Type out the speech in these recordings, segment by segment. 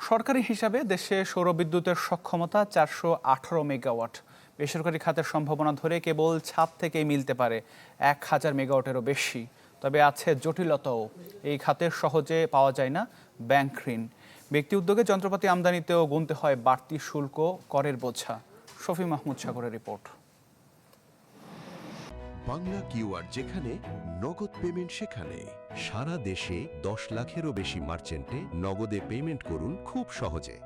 সরকারি হিসাবে দেশে সৌরবিদ্যুতের সক্ষমতা 418 মেগাওয়াট। বেসরকারি খাতের সম্ভাবনা ধরে কেবল ছাদ থেকেই মিলতে পারে 1000 মেগাওয়াটেরও বেশি। তবে আছে জটিলতাও। এই খাতে সহজে পাওয়া যায় না ব্যাংক ঋণ। ব্যক্তি উদ্যোগে যন্ত্রপাতি আমদানিতেও গুনতে হয় বাড়তি শুল্ক, করের বোঝা। শফি মাহমুদ সাগরের রিপোর্ট। বাংলা কিউআর যেখানে নগদ পেমেন্ট সেখানে সারা দেশে 10 লাখেরও বেশি মার্চেন্টে নগদে পেমেন্ট করুন খুব সহজে।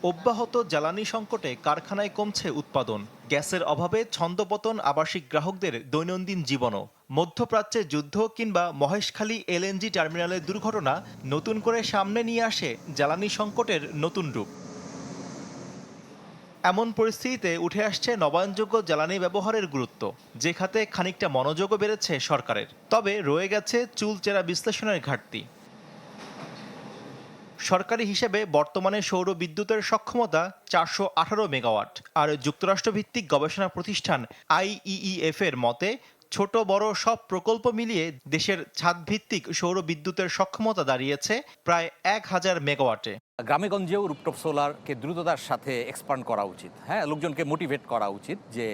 অব্যাহত জ্বালানি সংকটে কারখানায় কমছে উৎপাদন, গ্যাসের অভাবে ছন্দপতন আবাসিক গ্রাহকদের দৈনন্দিন জীবনও। মধ্যপ্রাচ্যে যুদ্ধ কিংবা মহেশখালী এলএনজি টার্মিনালের দুর্ঘটনা নতুন করে সামনে নিয়ে আসে জ্বালানি সংকটের নতুন রূপ। এমন পরিস্থিতিতে উঠে আসছে নবায়নযোগ্য জ্বালানি ব্যবহারের গুরুত্ব, যে খাতে খানিকটা মনোযোগও বেড়েছে সরকারের। তবে রয়ে গেছে চুলচেরা বিশ্লেষণের ঘাটতি। সরকারি হিসেবে বর্তমানে সৌর বিদ্যুতের সক্ষমতা 418 মেগাওয়াট, আর যুক্তরাষ্ট্রভিত্তিক গবেষণা প্রতিষ্ঠান IEEF এর মতে ছোট বড় সব প্রকল্প মিলিয়ে দেশের ছাদভিত্তিক সৌর বিদ্যুতের সক্ষমতা দাঁড়িয়েছে প্রায় 1000 মেগাওয়াটে। গ্রামে গঞ্জেও রুফটপ সোলারকে দ্রুততার সাথে এক্সপান্ড করা উচিত। হ্যাঁ, লোকজনকে মোটিভেট করা উচিত যে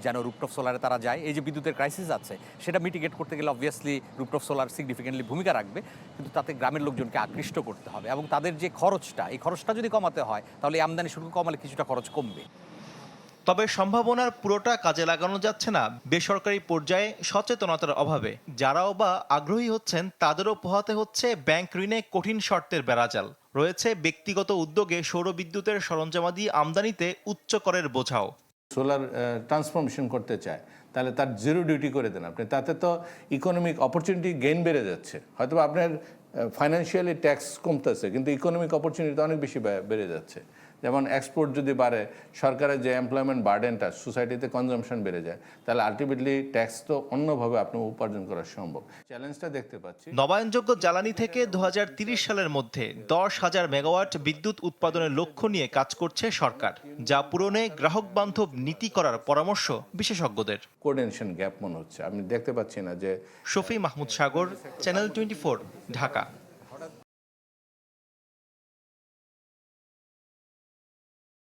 যেন রুফটপ সোলারে তারা যায়। এই যে বিদ্যুতের ক্রাইসিস আছে সেটা মিটিগেট করতে গেলে অবভিয়াসলি রুফটপ সোলার সিগনিফিকেন্টলি ভূমিকা রাখবে, কিন্তু তাতে গ্রামের লোকজনকে আকৃষ্ট করতে হবে এবং তাদের যে খরচটা, এই খরচটা যদি কমাতে হয় তাহলে আমদানি শুল্ক কমালে কিছুটা খরচ কমবে। তবে সম্ভাবনার পুরোটা কাজে লাগানো যাচ্ছে না বেসরকারি পর্যায়ে সচেতনতার অভাবে। যারাও বা আগ্রহী হচ্ছেন তাদেরও পোহাতে হচ্ছে ব্যাংক ঋণে কঠিন শর্তের বেড়াজাল। রয়েছে ব্যক্তিগত উদ্যোগে সৌরবিদ্যুতের সরঞ্জামাদি আমদানিতে উচ্চ করের বোঝাও। সোলার ট্রান্সফরমেশন করতে চায় তাহলে তার জিরো ডিউটি করে দেন আপনি, তাতে তো ইকোনমিক অপরচুনিটি গেইন বেড়ে যাচ্ছে। হয়তো আপনার ফাইন্যান্সিয়ালি ট্যাক্স কমতেছে কিন্তু ইকোনমিক অপরচুনিটি অনেক বেশি বেড়ে যাচ্ছে। যেমন এক্সপোর্ট যদি বাড়ে, সরকারের যে এমপ্লয়মেন্ট বার্ডেনটা, সোসাইটিতে কনজাম্পশন বেড়ে যায়, তাহলে আলটিমেটলি ট্যাক্স তো অন্যভাবে আপনি উপার্জন করা সম্ভব। চ্যালেঞ্জটা দেখতে পাচ্ছি। নবায়নযোগ্য জ্বালানি থেকে 2030 সালের মধ্যে 10,000 মেগাওয়াট বিদ্যুৎ উৎপাদনের লক্ষ্য নিয়ে কাজ করছে সরকার, যা পূরণে গ্রাহক বান্ধব নীতি করার পরামর্শ বিশেষজ্ঞদের। কোঅর্ডিনেশন গ্যাপ মনে হচ্ছে, আমি দেখতে পাচ্ছি না যে। শফি মাহমুদ সাগর, চ্যানেল 24, ঢাকা।